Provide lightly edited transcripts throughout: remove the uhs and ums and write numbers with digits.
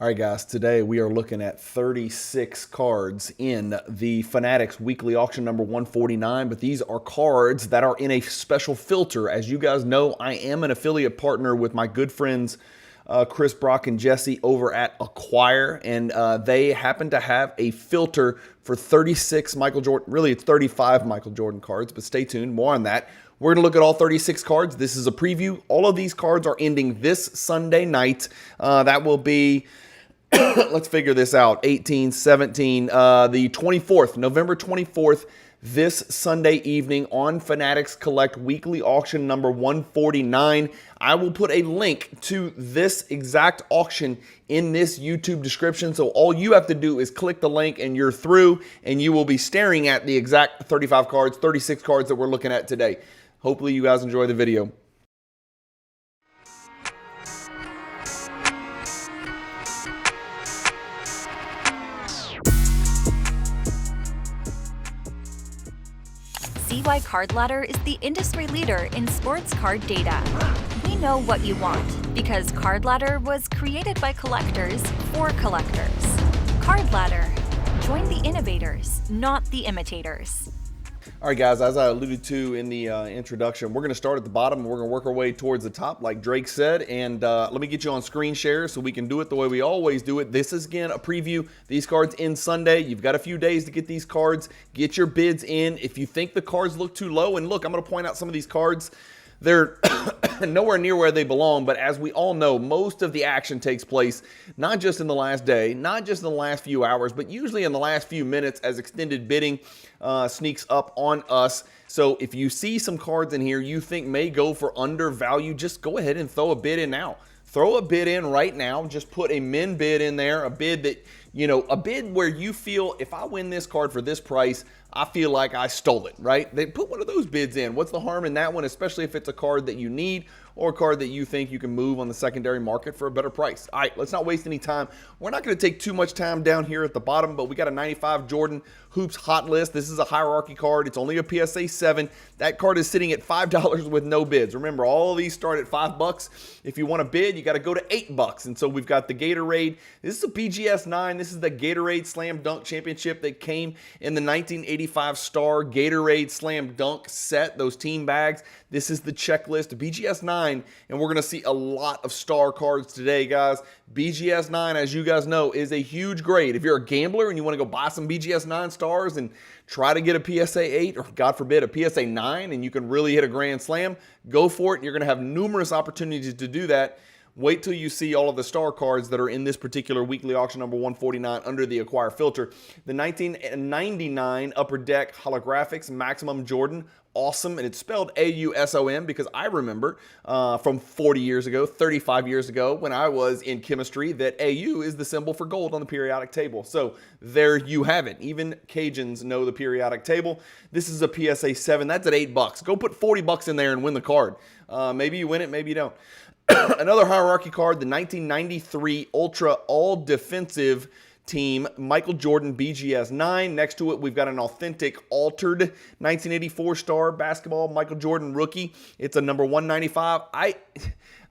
All right, guys, today we are looking at 36 cards in the Fanatics weekly auction number 149, but these are cards that are in a special filter. As you guys know, I am an affiliate partner with my good friends Chris, Brock, and Jesse over at Acquir, and they happen to have a filter for 36 Michael Jordan, really it's 35 Michael Jordan cards, but stay tuned, more on that. We're going to look at all 36 cards. This is a preview. All of these cards are ending this Sunday night. That will be, let's figure this out, 18, 17, the 24th, November 24th, this Sunday evening on Fanatics Collect weekly auction number 149. I will put a link to this exact auction in this YouTube description. So all you have to do is click the link and you're through, and you will be staring at the exact 35 cards, 36 cards that we're looking at today. Hopefully you guys enjoy the video. See why Card Ladder is the industry leader in sports card data. We know what you want because Card Ladder was created by collectors for collectors. Card Ladder. Join the innovators, not the imitators. All right, guys, as I alluded to in the introduction, we're going to start at the bottom and we're going to work our way towards the top, like Drake said. And let me get you on screen share so we can do it the way we always do it. This is, again, a preview. These cards end Sunday. You've got a few days to get these cards. Get your bids in. If you think the cards look too low, and look, I'm going to point out some of these cards. They're nowhere near where they belong, but as we all know, most of the action takes place not just in the last day, not just in the last few hours, but usually in the last few minutes as extended bidding sneaks up on us. So if you see some cards in here you think may go for undervalue, just go ahead and throw a bid in now. Throw a bid in right now. Just put a min bid in there, a bid that, you know, a bid where you feel if I win this card for this price, I feel like I stole it, right? They put one of those bids in. What's the harm in that one, especially if it's a card that you need or a card that you think you can move on the secondary market for a better price? All right, let's not waste any time. We're not going to take too much time down here at the bottom, but we got a 95 Jordan Hoops Hot List. This is a hierarchy card. It's only a PSA 7. That card is sitting at $5 with no bids. Remember, all of these start at $5. If you want to bid, you got to go to $8. And so we've got the Gatorade. This is a BGS 9. This is the Gatorade Slam Dunk Championship that came in the 1985 Star Gatorade Slam Dunk set, those team bags. This is the checklist, BGS 9, and we're going to see a lot of star cards today, guys. BGS 9, as you guys know, is a huge grade. If you're a gambler and you want to go buy some BGS 9 stars and try to get a PSA 8 or, God forbid, a PSA 9, and you can really hit a grand slam, go for it. And you're going to have numerous opportunities to do that. Wait till you see all of the star cards that are in this particular weekly auction number 149 under the Acquir filter. The 1999 Upper Deck Holographics Maximum Jordan. Awesome, and it's spelled A-U-S-O-M because I remember from 40 years ago, 35 years ago, when I was in chemistry, that AU is the symbol for gold on the periodic table. So there you have it. Even Cajuns know the periodic table. This is a PSA 7. That's at $8. Go put $40 in there and win the card. Maybe you win it, maybe you don't. Another hierarchy card, the 1993 Ultra All Defensive Team Michael Jordan BGS 9. Next to it, we've got an authentic altered 1984 Star Basketball Michael Jordan rookie. It's a number 195.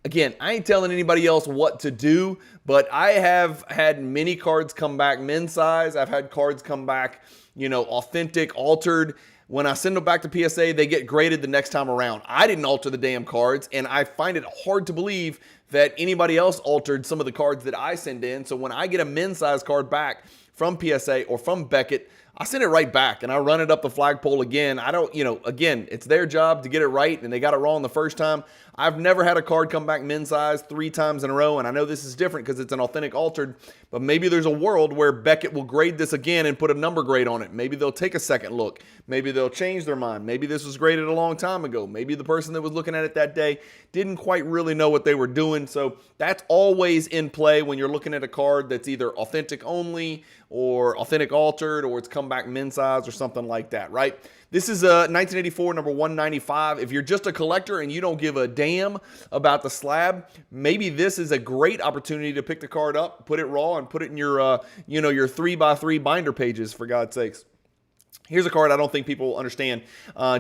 Again, I ain't telling anybody else what to do, but I have had many cards come back men's size. I've had cards come back, you know, authentic, altered. When I send them back to PSA, they get graded the next time around. I didn't alter the damn cards, and I find it hard to believe that anybody else altered some of the cards that I send in. So when I get a men's size card back from PSA or from Beckett, I send it right back and I run it up the flagpole again. I don't, you know, again, it's their job to get it right, and they got it wrong the first time. I've never had a card come back men's size 3 times in a row, and I know this is different because it's an authentic altered, but maybe there's a world where Beckett will grade this again and put a number grade on it. Maybe they'll take a second look. Maybe they'll change their mind. Maybe this was graded a long time ago. Maybe the person that was looking at it that day didn't quite really know what they were doing. So that's always in play when you're looking at a card that's either authentic only or authentic altered, or it's come back men's size or something like that, right? This is a 1984 number 195. If you're just a collector and you don't give a damn about the slab, maybe this is a great opportunity to pick the card up, put it raw, and put it in your, your 3x3 binder pages, for God's sakes. Here's a card I don't think people understand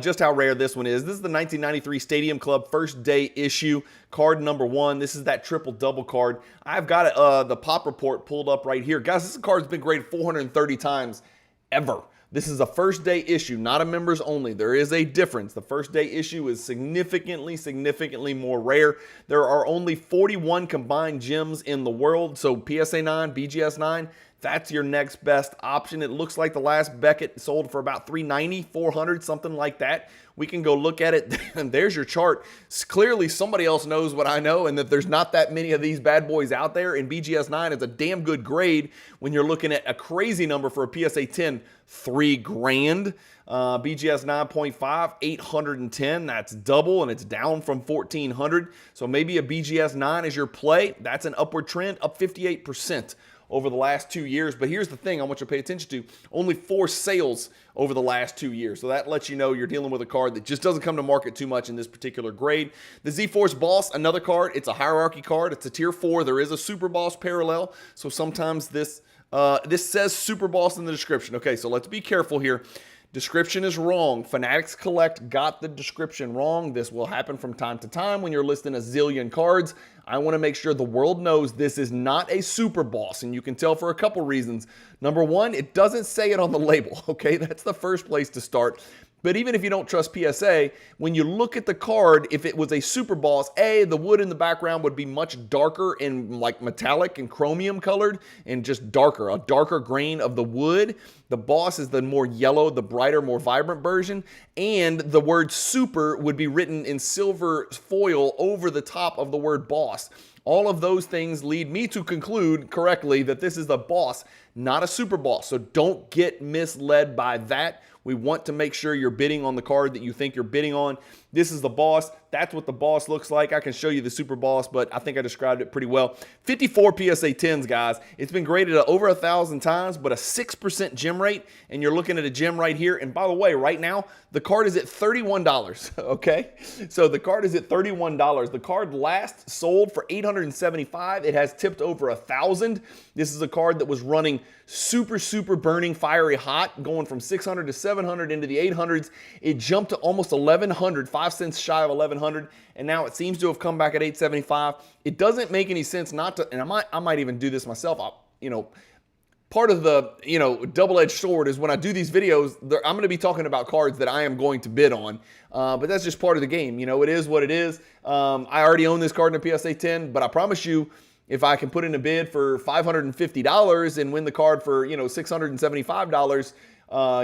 just how rare this one is. This is the 1993 Stadium Club first day issue, card number 1. This is that triple double card. I've got the pop report pulled up right here. Guys, this card's been graded 430 times ever. This is a first day issue, not a members only. There is a difference. The first day issue is significantly more rare. There are only 41 combined gems in the world. So PSA 9, BGS 9, that's your next best option. It looks like the last Beckett sold for about $390, $400, something like that. We can go look at it. And there's your chart. Clearly, somebody else knows what I know, and that there's not that many of these bad boys out there. And BGS 9 is a damn good grade when you're looking at a crazy number for a PSA 10, $3,000. BGS 9.5, 810. That's double, and it's down from 1,400. So maybe a BGS 9 is your play. That's an upward trend, up 58% over the last 2 years. But here's the thing I want you to pay attention to. Only 4 sales over the last 2 years. So that lets you know you're dealing with a card that just doesn't come to market too much in this particular grade. The Z-Force Boss, another card. It's a hierarchy card. It's a tier 4. There is a Super Boss parallel. So sometimes this says Super Boss in the description. Okay, so let's be careful here. Description is wrong. Fanatics Collect got the description wrong. This will happen from time to time when you're listing a zillion cards. I want to make sure the world knows this is not a Super Boss, and you can tell for a couple reasons. Number one, it doesn't say it on the label, okay? That's the first place to start. But even if you don't trust PSA, when you look at the card, if it was a Super Boss, the wood in the background would be much darker and like metallic and chromium colored and just darker, a darker grain of the wood. The Boss is the more yellow, the brighter, more vibrant version. And the word Super would be written in silver foil over the top of the word Boss. All of those things lead me to conclude correctly that this is the Boss, not a Super Boss. So don't get misled by that. We want to make sure you're bidding on the card that you think you're bidding on. This is the Boss. That's what the Boss looks like. I can show you the Super Boss, but I think I described it pretty well. 54 PSA 10s, guys. It's been graded over 1,000 times, but a 6% gem rate, and you're looking at a gem right here. And by the way, right now, the card is at $31, okay? So the card is at $31. The card last sold for $875. It has tipped over 1,000. This is a card that was running super burning, fiery hot, going from 600 to 700 into the 800s. It jumped to almost 1,100, 5 cents shy of 1,100, and now it seems to have come back at 875. It doesn't make any sense not to, and I might even do this myself. Part of the double-edged sword is when I do these videos, I'm going to be talking about cards that I am going to bid on, but that's just part of the game. It is what it is. I already own this card in a PSA 10, but I promise you, if I can put in a bid for $550 and win the card for $675,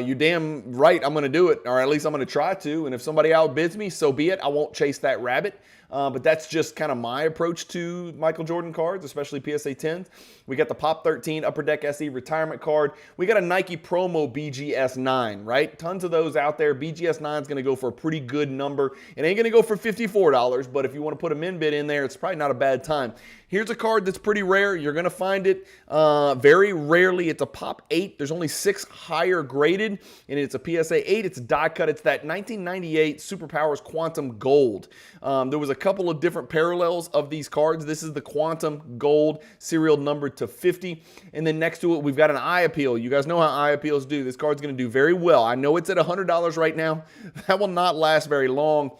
you're damn right I'm going to do it, or at least I'm going to try to. And if somebody outbids me, so be it. I won't chase that rabbit. But that's just kind of my approach to Michael Jordan cards, especially PSA 10s. We got the Pop 13 Upper Deck SE retirement card. We got a Nike promo BGS 9, right? Tons of those out there. BGS 9 is going to go for a pretty good number. It ain't going to go for $54, but if you want to put a min bid in there, it's probably not a bad time. Here's a card that's pretty rare. You're going to find it very rarely. It's a Pop 8. There's only 6 higher graded, and it's a PSA 8. It's a die cut. It's that 1998 Superpowers Quantum Gold. There was a couple of different parallels of these cards. This is the Quantum Gold, serial numbered to 50. And then next to it, we've got an eye appeal. You guys know how eye appeals do. This card's going to do very well. I know it's at $100 right now. That will not last very long.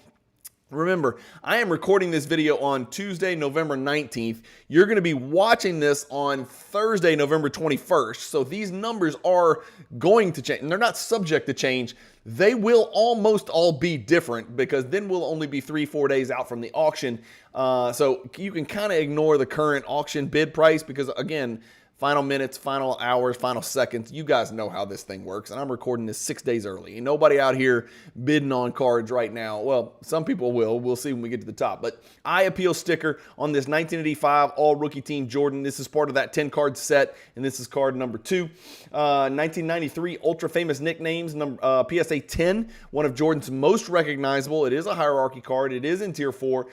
Remember, I am recording this video on Tuesday, November 19th. You're going to be watching this on Thursday, November 21st. So these numbers are going to change, and they're not subject to change. They will almost all be different because then we'll only be 3-4 days out from the auction. So you can kind of ignore the current auction bid price because, again, final minutes, final hours, final seconds. You guys know how this thing works, and I'm recording this 6 days early. Ain't nobody out here bidding on cards right now. Well, some people will. We'll see when we get to the top. But eye appeal sticker on this 1985 All-Rookie Team Jordan. This is part of that 10-card set, and this is card number 2. 1993 Ultra Famous Nicknames, PSA 10, one of Jordan's most recognizable. It is a hierarchy card. It is in Tier 4.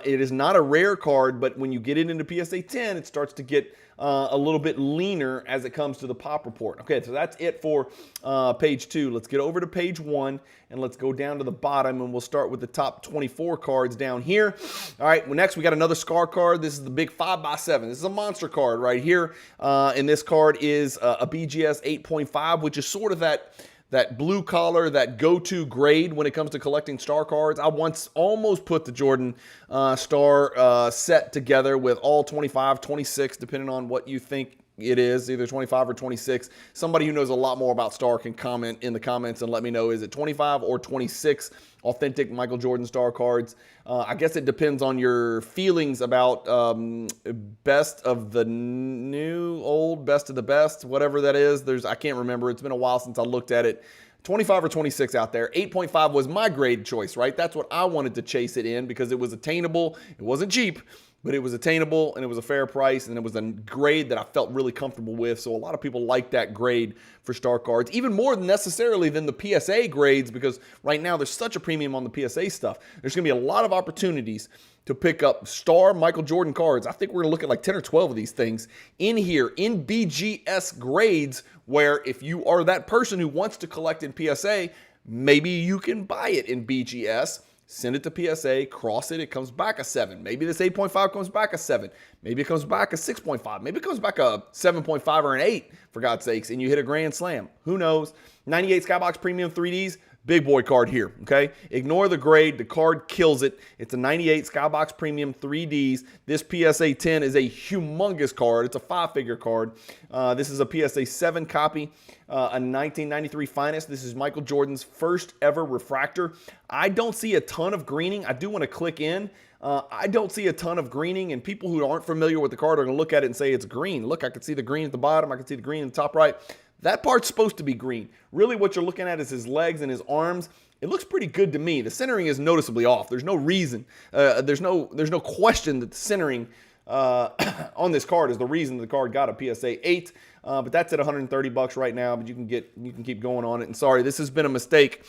It is not a rare card, but when you get it into PSA 10, it starts to get a little bit leaner as it comes to the pop report. Okay, so that's it for page 2. Let's get over to page 1 and let's go down to the bottom, and we'll start with the top 24 cards down here. All right, well, next we got another SCAR card. This is the big 5x7. This is a monster card right here, and this card is a BGS 8.5, which is sort of that that blue collar, that go-to grade when it comes to collecting star cards. I once almost put the Jordan star set together with all 25, 26, depending on what you think it is, either 25 or 26. Somebody who knows a lot more about star can comment in the comments and let me know, is it 25 or 26 authentic Michael Jordan star cards? I guess it depends on your feelings about best of the new, old, best of the best, whatever that is. I can't remember. It's been a while since I looked at it. 25 or 26 out there. 8.5 was my grade choice, right? That's what I wanted to chase it in because it was attainable. It wasn't cheap, but it was attainable and it was a fair price and it was a grade that I felt really comfortable with. So a lot of people like that grade for star cards, even more than necessarily than the PSA grades, because right now there's such a premium on the PSA stuff. There's going to be a lot of opportunities to pick up star Michael Jordan cards. I think we're going to look at like 10 or 12 of these things in here in BGS grades, where if you are that person who wants to collect in PSA, maybe you can buy it in BGS. Send it to PSA, cross it, it comes back a 7. Maybe this 8.5 comes back a 7. Maybe it comes back a 6.5. Maybe it comes back a 7.5 or an 8, for God's sakes, and you hit a grand slam. Who knows? 98 Skybox Premium 3Ds, big boy card here, okay? Ignore the grade. The card kills it. It's a 98 Skybox Premium 3Ds. This PSA 10 is a humongous card. It's a 5-figure card. This is a PSA 7 copy, a 1993 finest. This is Michael Jordan's first ever refractor. I don't see a ton of greening. I do want to click in. I don't see a ton of greening, and people who aren't familiar with the card are going to look at it and say it's green. Look, I can see the green at the bottom. I can see the green in the top right. That part's supposed to be green. Really what you're looking at is his legs and his arms. It looks pretty good to me. The centering is noticeably off. There's no reason. There's no question that the centering on this card is the reason the card got a PSA 8. But that's at $130 right now, but you can keep going on it. And sorry, this has been a mistake.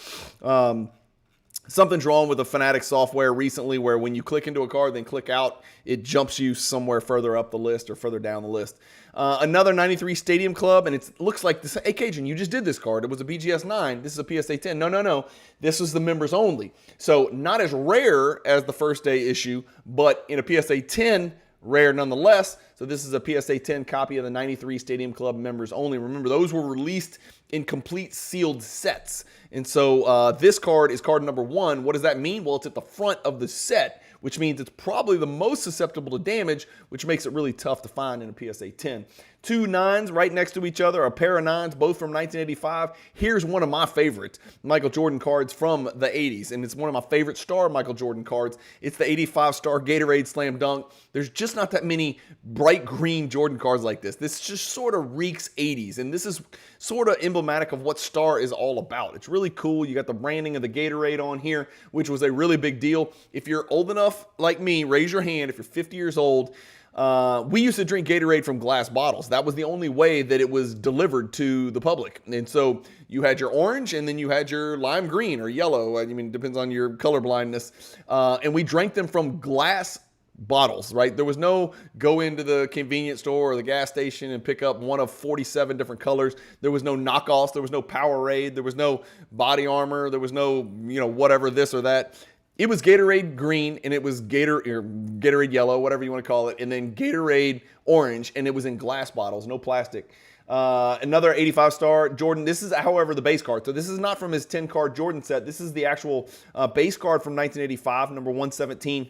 Something's wrong with the Fanatics software recently where when you click into a card, then click out, it jumps you somewhere further up the list or further down the list. Another 93 Stadium Club, and it looks like this. Hey, Cajun, you just did this card. It was a BGS 9. This is a PSA 10. No. This was the members only. So not as rare as the first day issue, but in a PSA 10, rare nonetheless. So this is a PSA 10 copy of the 93 Stadium Club members only. Remember, those were released in complete sealed sets. And so this card is card number 1. What does that mean? Well, it's at the front of the set, which means it's probably the most susceptible to damage, which makes it really tough to find in a PSA 10. 2 9s right next to each other, a pair of 9s, both from 1985. Here's one of my favorite Michael Jordan cards from the 80s, and it's one of my favorite star Michael Jordan cards. It's the 85 star Gatorade Slam Dunk. There's just not that many bright green Jordan cards like this. This just sort of reeks 80s, and this is sort of emblematic of what star is all about. It's really cool. You got the branding of the Gatorade on here, which was a really big deal. If you're old enough like me, raise your hand. If you're 50 years old, we used to drink Gatorade from glass bottles. That was the only way that it was delivered to the public. And so you had your orange and then you had your lime green or yellow. I mean, it depends on your color blindness. And we drank them from glass bottles, right? There was no go into the convenience store or the gas station and pick up one of 47 different colors. There was no knockoffs. There was no Powerade. There was no Body Armor. There was no, whatever this or that. It was Gatorade green, and it was Gatorade yellow, whatever you want to call it, and then Gatorade orange, and it was in glass bottles, no plastic. Another 85 star Jordan. This is, however, the base card. So this is not from his 10 card Jordan set. This is the actual base card from 1985, number 117.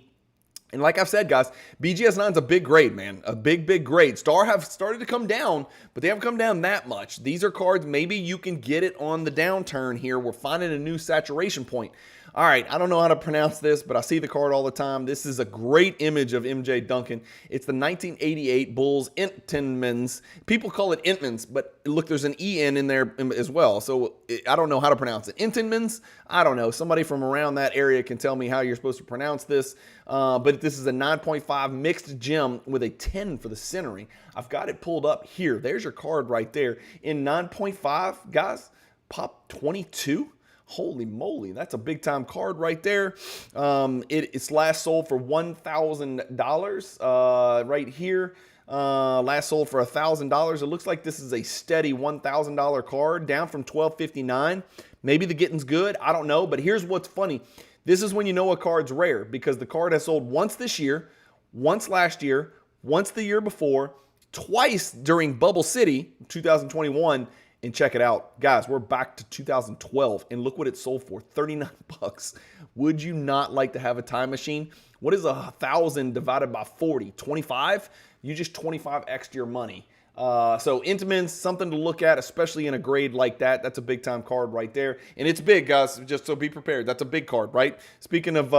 And like I've said, guys, BGS 9 is a big grade, man. A big grade. Star have started to come down, but they haven't come down that much. These are cards, maybe you can get it on the downturn here. We're finding a new saturation point. All right, I don't know how to pronounce this, but I see the card all the time. This is a great image of MJ Duncan. It's the 1988 Bulls Intinmans. People call it Intmans, but look, there's an EN in there as well. So I don't know how to pronounce it. Intinmans? I don't know. Somebody from around that area can tell me how you're supposed to pronounce this. But this is a 9.5 mixed gem with a 10 for the centering. I've got it pulled up here. There's your card right there. In 9.5, guys, pop 22. Holy moly, that's a big time card right there. It's last sold for $1,000 right here. Last sold for $1,000. It looks like this is a steady $1,000 card, down from $1,259. Maybe the getting's good. I don't know. But here's what's funny. This is when you know a card's rare, because the card has sold once this year, once last year, once the year before, twice during Bubble City 2021, and check it out. Guys, we're back to 2012, and look what it sold for, 39 bucks. Would you not like to have a time machine? What is 1,000 divided by 40? 25? You just 25x'd your money. So Intamin's something to look at, especially in a grade like that. That's a big time card right there. And it's big, guys, just so be prepared. That's a big card, right? Speaking of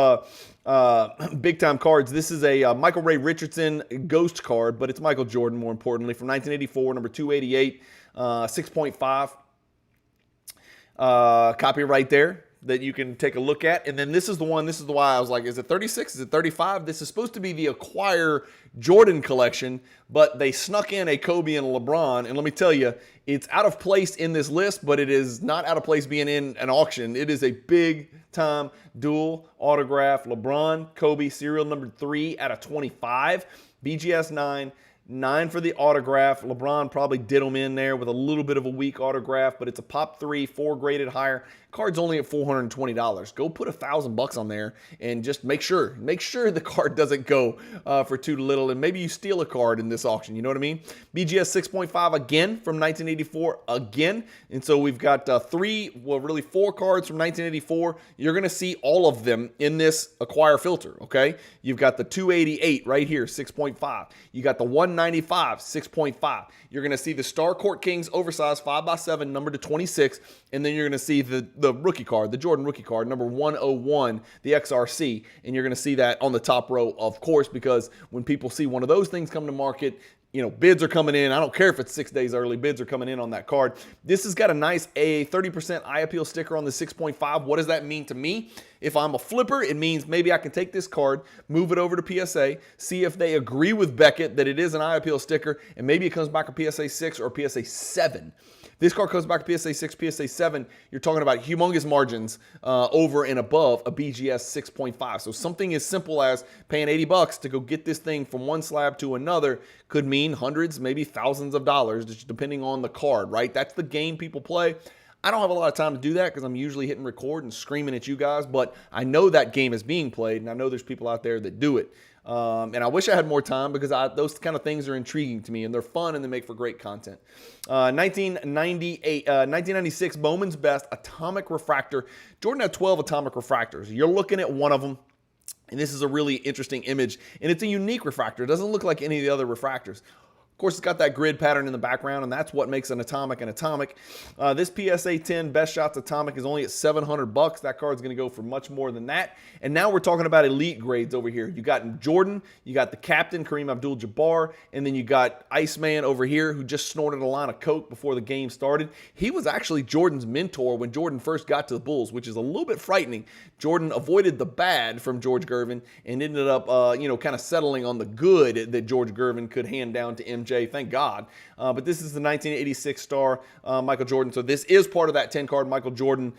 big time cards, this is a Michael Ray Richardson ghost card, but it's Michael Jordan, more importantly, from 1984, number 288, 6.5. Copy right there that you can take a look at. And then this is the one, this is why I was like, is it 36? Is it 35? This is supposed to be the Acquir Jordan collection, but they snuck in a Kobe and a LeBron. And let me tell you, it's out of place in this list, but it is not out of place being in an auction. It is a big time dual autograph. LeBron, Kobe, serial number 3 out of 25. BGS 9 for the autograph. LeBron probably did them in there with a little bit of a weak autograph, but it's a pop 3, 4 graded higher. Card's only at $420. Go put $1,000 on there and just make sure the card doesn't go for too little, and maybe you steal a card in this auction. You know what I mean? BGS 6.5 again from 1984 again, and so we've got 4 cards from 1984. You're gonna see all of them in this Acquir filter. Okay, you've got the 288 right here, 6.5. You got the 195, 6.5. You're gonna see the Star Court Kings oversized 5x7 numbered to 26, and then you're gonna see the rookie card, the Jordan rookie card, number 101, the XRC. And you're going to see that on the top row, of course, because when people see one of those things come to market, you know, bids are coming in. I don't care if it's 6 days early, bids are coming in on that card. This has got a nice 30% eye appeal sticker on the 6.5. What does that mean to me? If I'm a flipper, it means maybe I can take this card, move it over to PSA, see if they agree with Beckett that it is an eye appeal sticker, and maybe it comes back a PSA 6 or a PSA 7. This card comes back to PSA 6, PSA 7. You're talking about humongous margins over and above a BGS 6.5. So something as simple as paying $80 to go get this thing from one slab to another could mean hundreds, maybe thousands of dollars, just depending on the card, right? That's the game people play. I don't have a lot of time to do that because I'm usually hitting record and screaming at you guys, but I know that game is being played, and I know there's people out there that do it. And I wish I had more time because those kind of things are intriguing to me, and they're fun, and they make for great content. 1996 Bowman's Best Atomic Refractor. Jordan had 12 atomic refractors. You're looking at one of them, and this is a really interesting image, and it's a unique refractor. It doesn't look like any of the other refractors. Of course, it's got that grid pattern in the background, and that's what makes an atomic an atomic. This PSA 10 Best Shots Atomic is only at $700. That card's going to go for much more than that. And now we're talking about elite grades over here. You got Jordan, you got the captain, Kareem Abdul-Jabbar, and then you got Iceman over here who just snorted a line of coke before the game started. He was actually Jordan's mentor when Jordan first got to the Bulls, which is a little bit frightening. Jordan avoided the bad from George Gervin and ended up, kind of settling on the good that George Gervin could hand down to MJ. Thank God. But this is the 1986 star Michael Jordan. So this is part of that 10-card Michael Jordan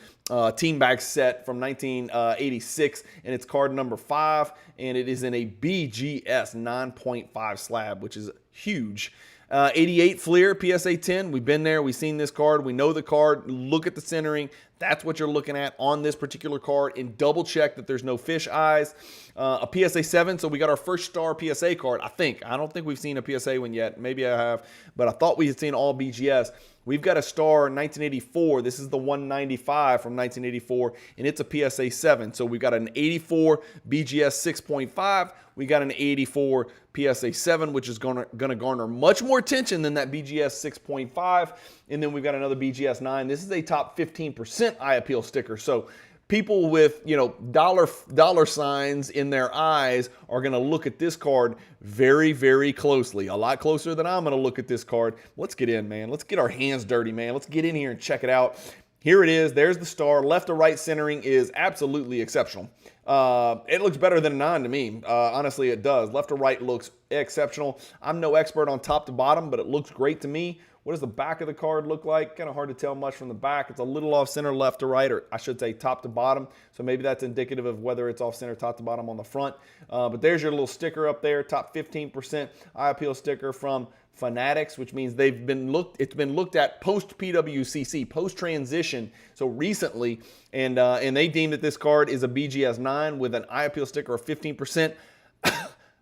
team bag set from 1986, and it's card number 5, and it is in a BGS 9.5 slab, which is huge. 88 Fleer, PSA 10. We've been there. We've seen this card. We know the card. Look at the centering. That's what you're looking at on this particular card, and double check that there's no fish eyes. A PSA 7, so we got our first star PSA card, I think. I don't think we've seen a PSA one yet. Maybe I have, but I thought we had seen all BGS. We've got a star 1984. This is the 195 from 1984, and it's a PSA 7. So we've got an 84 BGS 6.5. We got an 84 PSA 7, which is going to garner much more attention than that BGS 6.5. And then we've got another BGS 9. This is a top 15% eye appeal sticker. So people with, dollar signs in their eyes are going to look at this card very, very closely. A lot closer than I'm going to look at this card. Let's get in, man. Let's get our hands dirty, man. Let's get in here and check it out. Here it is. There's the star. Left to right centering is absolutely exceptional. It looks better than a 9 to me. Honestly, it does. Left to right looks exceptional. I'm no expert on top to bottom, but it looks great to me. What does the back of the card look like? Kind of hard to tell much from the back. It's a little off center left to right, or I should say top to bottom. So maybe that's indicative of whether it's off center, top to bottom on the front. But there's your little sticker up there, top 15% eye appeal sticker from Fanatics, which means it's been looked at post PWCC, post transition, so recently, and they deemed that this card is a BGS 9 with an eye appeal sticker of 15%.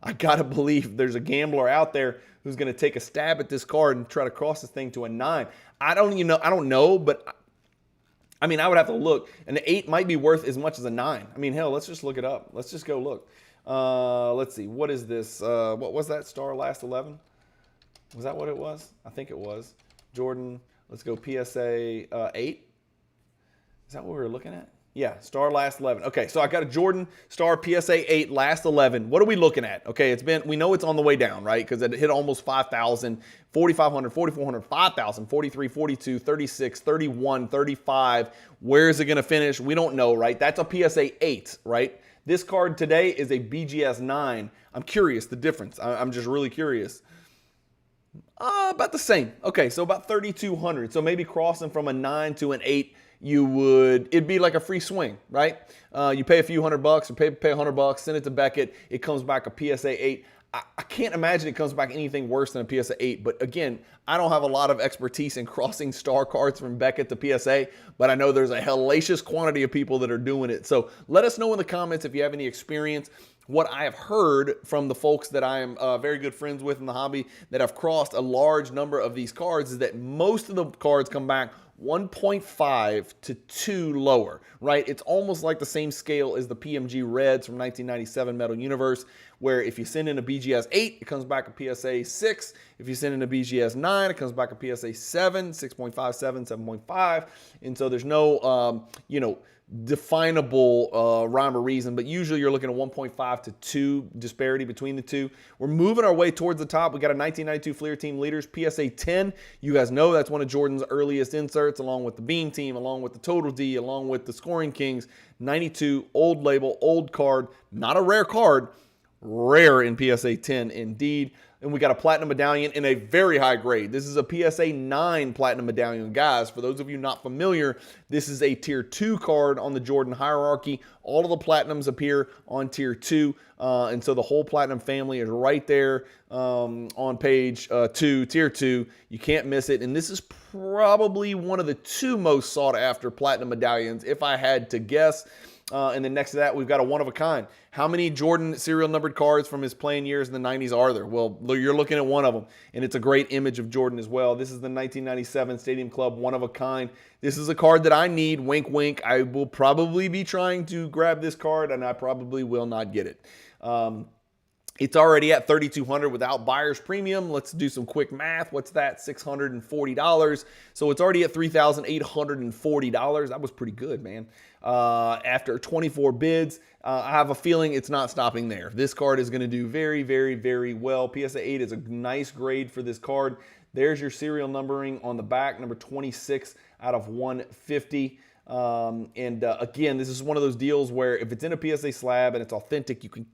I gotta believe there's a gambler out there who's going to take a stab at this card and try to cross this thing to a 9. I don't know, but I mean, I would have to look. An 8 might be worth as much as a 9. I mean, hell, let's just look it up. Let's just go look. Let's see. What is this? What was that? Star Last 11? Was that what it was? I think it was. Jordan, let's go PSA 8. Is that what we were looking at? Yeah, Star Last 11. Okay, so I got a Jordan Star PSA 8 Last 11. What are we looking at? Okay, we know it's on the way down, right? Because it hit almost 5,000, 4,500, 4,400, 5,000, 43, 42, 36, 31, 35. Where is it going to finish? We don't know, right? That's a PSA 8, right? This card today is a BGS 9. I'm curious the difference. I'm just really curious. About the same. Okay, so about 3,200. So maybe crossing from a 9 to an 8. It'd be like a free swing, right? You pay a few $100 or pay $100, send it to Beckett. It comes back a PSA 8. I can't imagine it comes back anything worse than a PSA 8. But again, I don't have a lot of expertise in crossing star cards from Beckett to PSA, but I know there's a hellacious quantity of people that are doing it. So let us know in the comments if you have any experience. What I have heard from the folks that I am very good friends with in the hobby that have crossed a large number of these cards is that most of the cards come back 1.5 to 2 lower, right? It's almost like the same scale as the PMG Reds from 1997 Metal Universe, where if you send in a BGS 8, it comes back a PSA 6. If you send in a BGS 9, it comes back a PSA 7, 6.57, 7.5. And so there's no, definable rhyme or reason, but usually you're looking at 1.5 to 2 disparity between the two. We're moving our way towards the top. We got a 1992 Fleer Team Leaders PSA 10. You guys know that's one of Jordan's earliest inserts, along with the Beam Team, along with the Total D, along with the Scoring Kings. 92, old label, old card, not a rare card, rare in PSA 10 indeed. And we got a platinum medallion in a very high grade. This is a PSA 9 platinum medallion. Guys, for those of you not familiar, this is a tier 2 card on the Jordan hierarchy. All of the platinums appear on tier 2. And so the whole platinum family is right there on page 2, tier 2. You can't miss it. And this is probably one of the 2 most sought after platinum medallions, if I had to guess. And then next to that, we've got a one-of-a-kind. How many Jordan serial numbered cards from his playing years in the 90s are there? Well, you're looking at one of them, and it's a great image of Jordan as well. This is the 1997 Stadium Club one-of-a-kind. This is a card that I need. Wink, wink. I will probably be trying to grab this card, and I probably will not get it. It's already at $3,200 without buyer's premium. Let's do some quick math. What's that? $640. So it's already at $3,840. That was pretty good, man. After 24 bids, I have a feeling it's not stopping there. This card is going to do very, very, very well. PSA 8 is a nice grade for this card. There's your serial numbering on the back, number 26 out of 150. Again, this is one of those deals where if it's in a PSA slab and it's authentic, you can,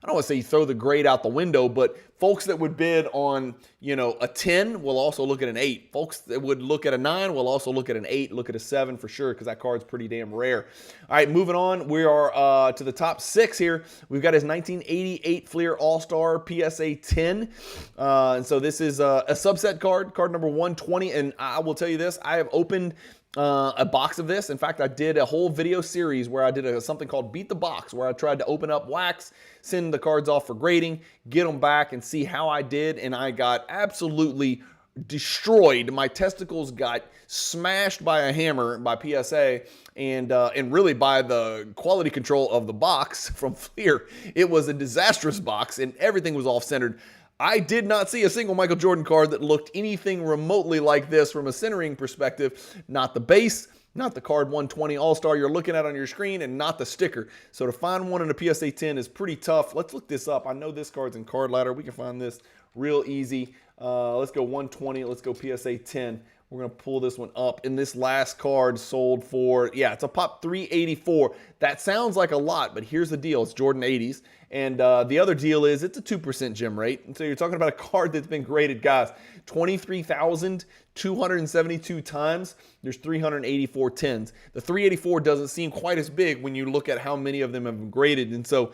I don't want to say you throw the grade out the window, but folks that would bid on, a 10 will also look at an 8. Folks that would look at a 9 will also look at an 8, look at a 7 for sure, because that card's pretty damn rare. All right, moving on. We are to the top 6 here. We've got his 1988 Fleer All-Star PSA 10. And so this is a subset card number 120. And I will tell you this, I have opened a box of this. In fact, I did a whole video series where I did something called Beat the Box, where I tried to open up wax, send the cards off for grading, get them back, and see how I did. And I got absolutely destroyed. My testicles got smashed by a hammer by PSA, and really by the quality control of the box from Fleer. It was a disastrous box, and everything was off-centered. I did not see a single Michael Jordan card that looked anything remotely like this from a centering perspective. Not the base, not the card 120 All-Star you're looking at on your screen, and not the sticker. So to find one in a PSA 10 is pretty tough. Let's look this up. I know this card's in Card Ladder. We can find this real easy. Let's go 120. Let's go PSA 10. We're going to pull this one up. And this last card sold for, it's a pop 384. That sounds like a lot, but here's the deal. It's Jordan 80s. And the other deal is it's a 2% gem rate. And so you're talking about a card that's been graded, guys, 23,272 times. There's 384 10s. The 384 doesn't seem quite as big when you look at how many of them have been graded. And so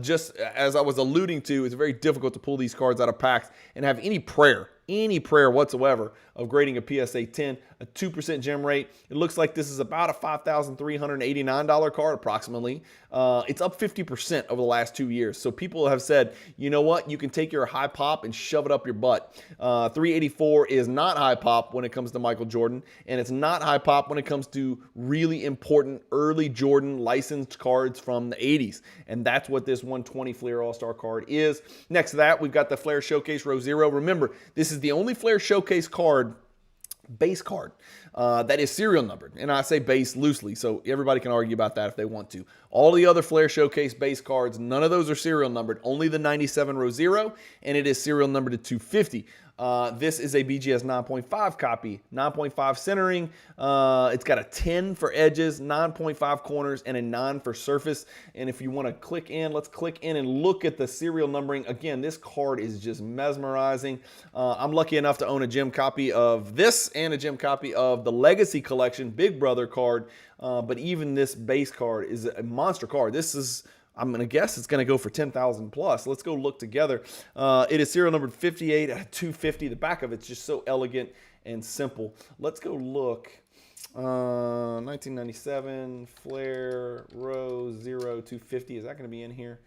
just as I was alluding to, it's very difficult to pull these cards out of packs and have any prayer any prayer whatsoever of grading a PSA 10, a 2% gem rate. It looks like this is about a $5,389 card approximately. It's up 50% over the last 2 years. So people have said, you know what, you can take your high pop and shove it up your butt. 384 is not high pop when it comes to Michael Jordan, and it's not high pop when it comes to really important early Jordan licensed cards from the 80s. And that's what this 120 Flair All-Star card is. Next to that, we've got the Flair Showcase Row Zero. Remember, this is the only Flair Showcase card, base card, that is serial numbered. And I say base loosely, so everybody can argue about that if they want to. All the other Flair Showcase base cards, none of those are serial numbered, only the 97 Row Zero, and it is serial numbered to 250. This is a BGS 9.5 copy, 9.5 centering. It's got a 10 for edges, 9.5 corners, and a 9 for surface. And if you want to click in, let's click in and look at the serial numbering. Again, this card is just mesmerizing. I'm lucky enough to own a gem copy of this and a gem copy of the Legacy Collection Big Brother card. But even this base card is a monster card. This is, I'm going to guess it's going to go for 10,000 plus. Let's go look together. It is serial numbered 58 out of 250. The back of it's just so elegant and simple. Let's go look. 1997 Flair Row Zero 250. Is that going to be in here?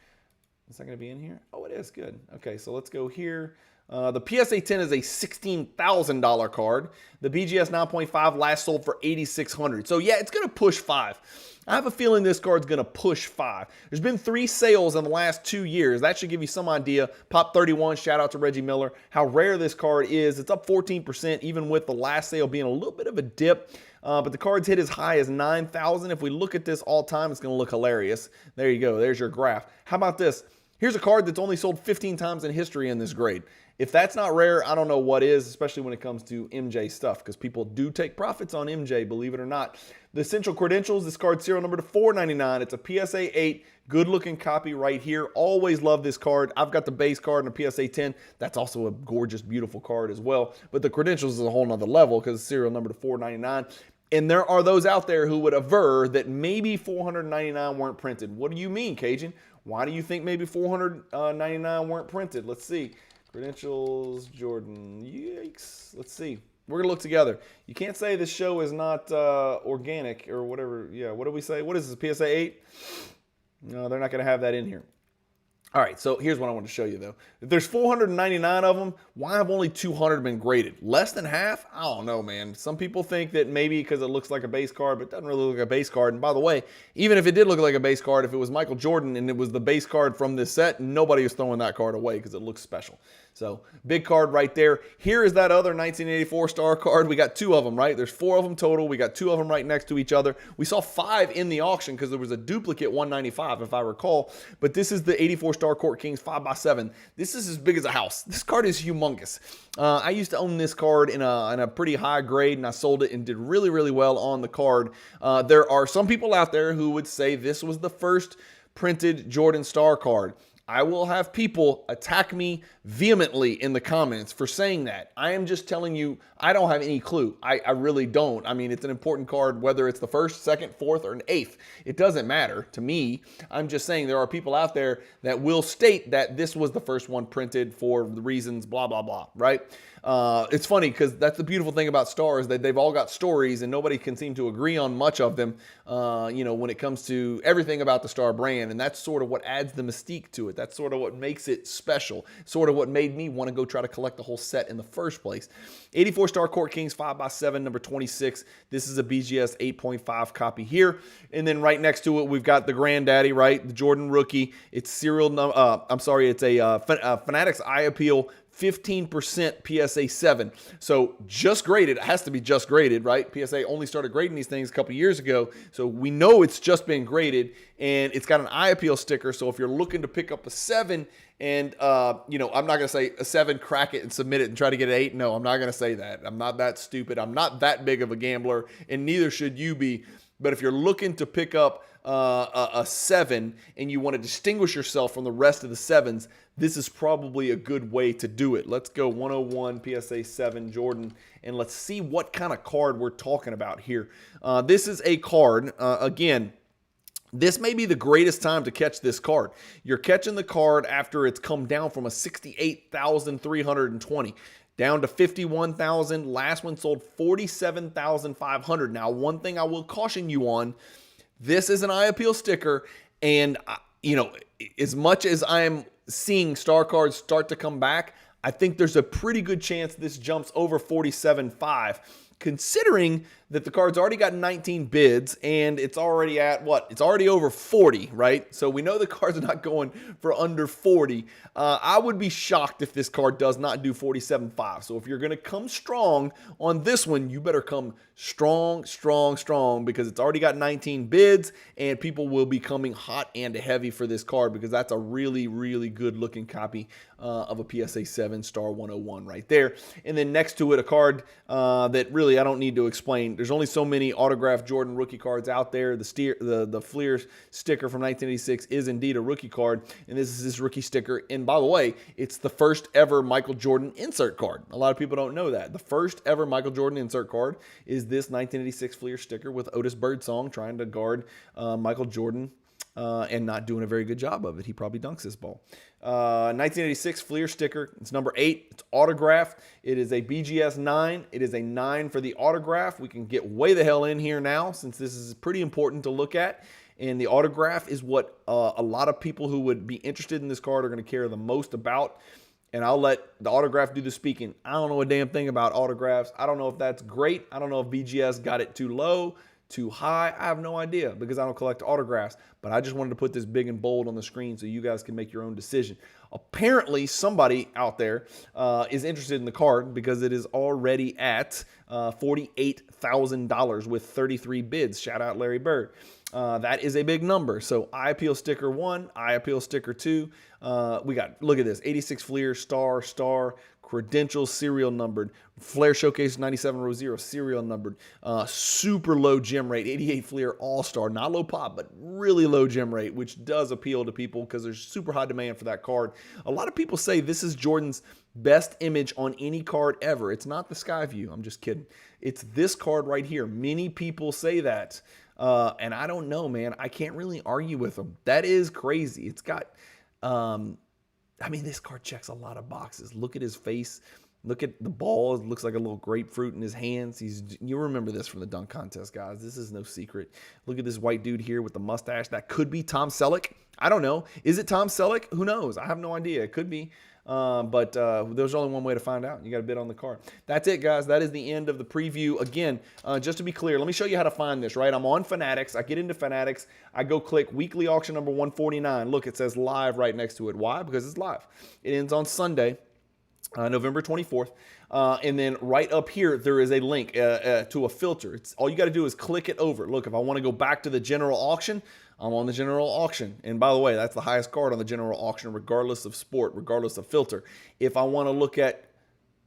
Is that going to be in here? Oh, it is. Good. Okay, so let's go here. The PSA 10 is a $16,000 card. The BGS 9.5 last sold for $8,600. So yeah, it's going to push 5. I have a feeling this card's going to push 5. There's been 3 sales in the last 2 years. That should give you some idea. Pop 31, shout out to Reggie Miller, how rare this card is. It's up 14%, even with the last sale being a little bit of a dip. But the cards hit as high as 9,000. If we look at this all time, it's going to look hilarious. There you go. There's your graph. How about this? Here's a card that's only sold 15 times in history in this grade. If that's not rare, I don't know what is, especially when it comes to MJ stuff, because people do take profits on MJ, believe it or not. The Essential Credentials, this card serial number to 499. It's a PSA 8, good-looking copy right here. Always love this card. I've got the base card and a PSA 10. That's also a gorgeous, beautiful card as well. But the Credentials is a whole nother level because it's serial number to 499. And there are those out there who would aver that maybe 499 weren't printed. What do you mean, Cajun? Why do you think maybe 499 weren't printed? Let's see. Credentials, Jordan, yikes. Let's see. We're going to look together. You can't say this show is not organic or whatever. Yeah, what do we say? What is this, PSA 8? No, they're not going to have that in here. All right, so here's what I want to show you, though. If there's 499 of them, why have only 200 been graded? Less than half? I don't know, man. Some people think that maybe because it looks like a base card, but it doesn't really look like a base card. And by the way, even if it did look like a base card, if it was Michael Jordan and it was the base card from this set, nobody was throwing that card away because it looks special. So, big card right there. Here is that other 1984 star card. We got 2 of them, right? There's 4 of them total. We got 2 of them right next to each other. We saw 5 in the auction because there was a duplicate 195, if I recall. But this is the 84 star Court Kings 5x7. This is as big as a house. This card is humongous. I used to own this card in a pretty high grade, and I sold it and did really, really well on the card. There are some people out there who would say this was the first printed Jordan star card. I will have people attack me vehemently in the comments for saying that. I am just telling you, I don't have any clue. I really don't. I mean, it's an important card, whether it's the 1st, 2nd, 4th, or an 8th. It doesn't matter to me. I'm just saying there are people out there that will state that this was the first one printed for the reasons blah, blah, blah, right? It's funny because that's the beautiful thing about stars, that they've all got stories and nobody can seem to agree on much of them, when it comes to everything about the star brand. And that's sort of what adds the mystique to it. That's sort of what makes it special. Sort of what made me want to go try to collect the whole set in the first place. 84 star Court Kings 5x7, number 26. This is a BGS 8.5 copy here. And then right next to it, we've got the granddaddy, right? The Jordan rookie. It's serial, it's a Fanatics Eye Appeal 15% PSA 7. So just graded. It has to be just graded, right? PSA only started grading these things a couple years ago. So we know it's just been graded, and it's got an eye appeal sticker. So if you're looking to pick up a 7 and, I'm not going to say a 7, crack it and submit it and try to get an 8. No, I'm not going to say that. I'm not that stupid. I'm not that big of a gambler, and neither should you be. But if you're looking to pick up a 7 and you want to distinguish yourself from the rest of the 7s, this is probably a good way to do it. Let's go 101 PSA 7 Jordan, and let's see what kind of card we're talking about here. This is a card, again, this may be the greatest time to catch this card. You're catching the card after it's come down from a 68,320 down to 51,000. Last one sold 47,500. Now, one thing I will caution you on, this is an eye appeal sticker, and as much as I am seeing star cards start to come back, I think there's a pretty good chance this jumps over 47.5, considering that the card's already got 19 bids and it's already at what? It's already over 40, right? So we know the card's not going for under 40. I would be shocked if this card does not do 47.5. So if you're going to come strong on this one, you better come strong, because it's already got 19 bids and people will be coming hot and heavy for this card because that's a really, really good looking copy of a PSA 7 Star 101 right there. And then next to it, a card that really I don't need to explain. There's only so many autographed Jordan rookie cards out there. The Fleer sticker from 1986 is indeed a rookie card, and this is his rookie sticker. And by the way, it's the first ever Michael Jordan insert card. A lot of people don't know that. The first ever Michael Jordan insert card is this 1986 Fleer sticker with Otis Birdsong trying to guard Michael Jordan and not doing a very good job of it. He probably dunks this ball. 1986 Fleer sticker. It's number 8. It's autographed. It is a BGS 9. It is a 9 for the autograph. We can get way the hell in here now since this is pretty important to look at. And the autograph is what a lot of people who would be interested in this card are going to care the most about. And I'll let the autograph do the speaking. I don't know a damn thing about autographs. I don't know if that's great. I don't know if BGS got it too low, too high. I have no idea because I don't collect autographs. But I just wanted to put this big and bold on the screen so you guys can make your own decision. Apparently, somebody out there is interested in the card because it is already at $48,000 with 33 bids. Shout out Larry Bird. That is a big number. So eye appeal sticker 1, eye appeal sticker 2. We got, look at this, 86 Fleer, star, credentials serial numbered, Flair Showcase 97 row 0 serial numbered, super low gem rate, 88 Fleer all-star, not low pop, but really low gem rate, which does appeal to people because there's super high demand for that card. A lot of people say this is Jordan's best image on any card ever. It's not the Skyview. I'm just kidding. It's this card right here. Many people say that. And I don't know, man. I can't really argue with them. That is crazy. It's got, this card checks a lot of boxes. Look at his face. Look at the ball. It looks like a little grapefruit in his hands. You remember this from the dunk contest, guys. This is no secret. Look at this white dude here with the mustache. That could be Tom Selleck. I don't know. Is it Tom Selleck? Who knows? I have no idea. It could be. But there's only one way to find out. You got to bid on the card. That's it, guys. That is the end of the preview. Again, just to be clear, let me show you how to find this, right? I'm on Fanatics. I get into Fanatics. I go click weekly auction number 149. Look, it says live right next to it. Why? Because it's live. It ends on Sunday, November 24th. And then right up here, there is a link to a filter. All you got to do is click it over. Look, if I want to go back to the general auction, I'm on the general auction. And by the way, that's the highest card on the general auction, regardless of sport, regardless of filter. If I want to look at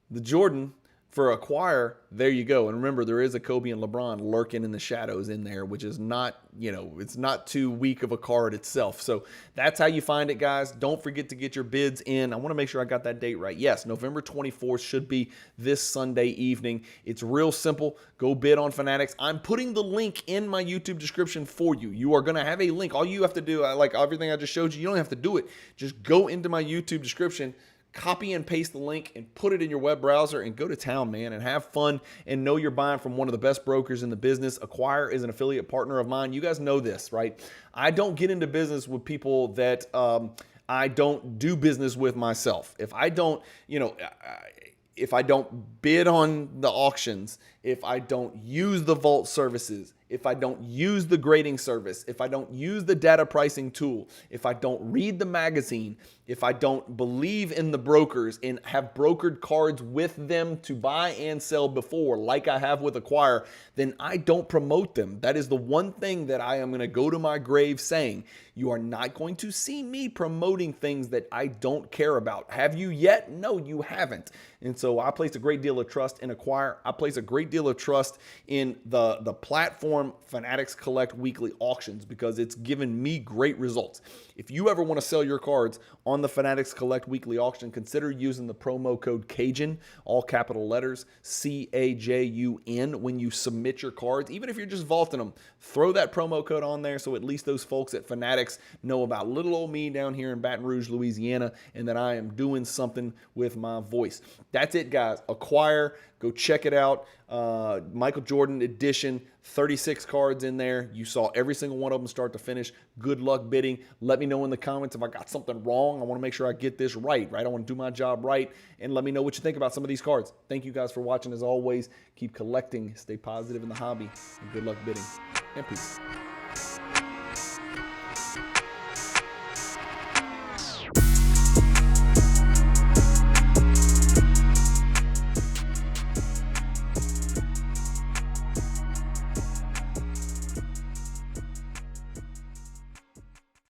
the Jordan for Acquir, there you go. And remember, there is a Kobe and LeBron lurking in the shadows in there, which is not, it's not too weak of a card itself. So that's how you find it, guys. Don't forget to get your bids in. I want to make sure I got that date right. Yes, November 24th should be this Sunday evening. It's real simple. Go bid on Fanatics. I'm putting the link in my YouTube description for you. You are going to have a link. All you have to do, like everything I just showed you, you don't have to do it. Just go into my YouTube description, copy and paste the link and put it in your web browser and go to town, man, and have fun and know you're buying from one of the best brokers in the business. Acquir is an affiliate partner of mine. You guys know this, right? I don't get into business with people that I don't do business with myself. If I don't, if I don't bid on the auctions, if I don't use the vault services, if I don't use the grading service, if I don't use the data pricing tool, if I don't read the magazine, if I don't believe in the brokers and have brokered cards with them to buy and sell before, like I have with Acquir, then I don't promote them. That is the one thing that I am going to go to my grave saying. You are not going to see me promoting things that I don't care about. Have you yet? No, you haven't. And so I place a great deal of trust in Acquir. I place a great deal of trust in the platform Fanatics Collect weekly auctions because it's given me great results. If you ever want to sell your cards on the Fanatics Collect weekly auction, consider using the promo code Cajun, all capital letters, CAJUN, when you submit your cards. Even if you're just vaulting them, throw that promo code on there so at least those folks at Fanatics know about little old me down here in Baton Rouge, Louisiana, and that I am doing something with my voice. That's it, guys. Acquire. Go check it out. Michael Jordan edition, 36 cards in there. You saw every single one of them start to finish. Good luck bidding. Let me know in the comments if I got something wrong. I want to make sure I get this right? I want to do my job right. And let me know what you think about some of these cards. Thank you guys for watching as always. Keep collecting. Stay positive in the hobby. And good luck bidding. And peace.